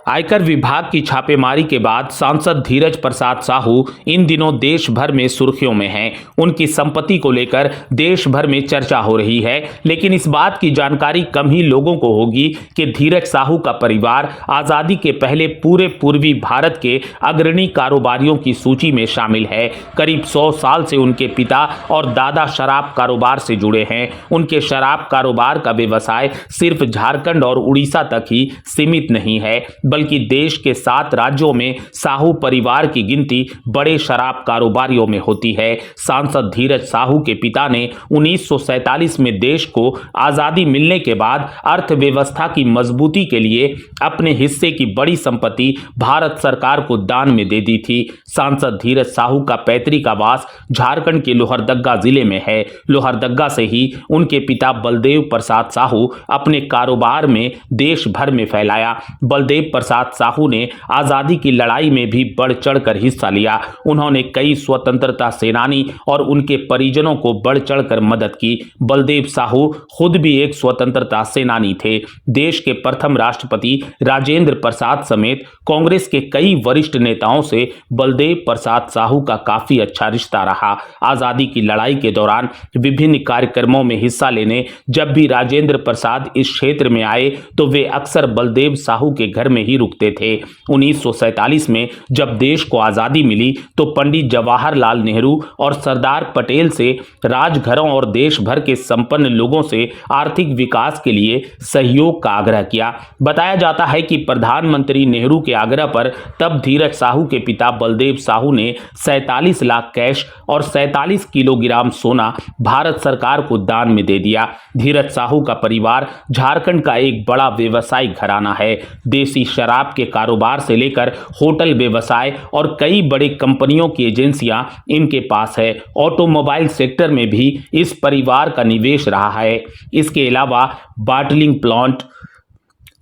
आयकर विभाग की छापेमारी के बाद सांसद धीरज प्रसाद साहू इन दिनों देश भर में सुर्खियों में हैं। उनकी संपत्ति को लेकर देश भर में चर्चा हो रही है, लेकिन इस बात की जानकारी कम ही लोगों को होगी कि धीरज साहू का परिवार आजादी के पहले पूरे पूर्वी भारत के अग्रणी कारोबारियों की सूची में शामिल है। करीब 100 साल से उनके पिता और दादा शराब कारोबार से जुड़े हैं। उनके शराब कारोबार का व्यवसाय सिर्फ झारखंड और उड़ीसा तक ही सीमित नहीं है, बल्कि देश के 7 राज्यों में साहू परिवार की गिनती बड़े शराब कारोबारियों में होती है। सांसद धीरज साहू के पिता ने 1947 में देश को आजादी मिलने के बाद अर्थव्यवस्था की मजबूती के लिए अपने हिस्से की बड़ी संपत्ति भारत सरकार को दान में दे दी थी। सांसद धीरज साहू का पैतृक आवास झारखंड के लोहरदग्गा जिले में है। लोहरदग्गा से ही उनके पिता बलदेव प्रसाद साहू अपने कारोबार में देश भर में फैलाया। बलदेव प्रसाद साहू ने आजादी की लड़ाई में भी बढ़ चढ़कर हिस्सा लिया। उन्होंने कई स्वतंत्रता सेनानी और उनके परिजनों को बढ़ चढ़कर मदद की। बलदेव साहू खुद भी एक स्वतंत्रता सेनानी थे। देश के प्रथम राष्ट्रपति राजेंद्र प्रसाद समेत कांग्रेस के कई वरिष्ठ नेताओं से बलदेव प्रसाद साहू का काफी अच्छा रिश्ता रहा। आजादी की लड़ाई के दौरान विभिन्न कार्यक्रमों में हिस्सा लेने जब भी राजेंद्र प्रसाद इस क्षेत्र में आए तो वे अक्सर बलदेव साहू के घर में ही रुकते थे। 1947 में जब देश को आजादी मिली तो पंडित जवाहरलाल नेहरू और सरदार पटेल से राजघरों और देश भर के संपन्न लोगों से आर्थिक विकास के लिए सहयोग का आग्रह किया। बताया जाता है कि प्रधानमंत्री नेहरू के आग्रह पर तब धीरज साहू के पिता बलदेव साहू ने 47 लाख कैश और 47 किलोग्राम सोना भारत सरकार को दान में दे दिया। धीरज साहू का परिवार झारखंड का एक बड़ा व्यवसायिक घराना है। देसी शराब के कारोबार से लेकर होटल व्यवसाय और कई बड़ी कंपनियों की एजेंसियां इनके पास है। ऑटोमोबाइल सेक्टर में भी इस परिवार का निवेश रहा है। इसके अलावा बॉटलिंग प्लांट,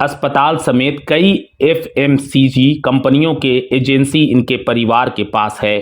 अस्पताल समेत कई एफएमसीजी कंपनियों के एजेंसी इनके परिवार के पास है।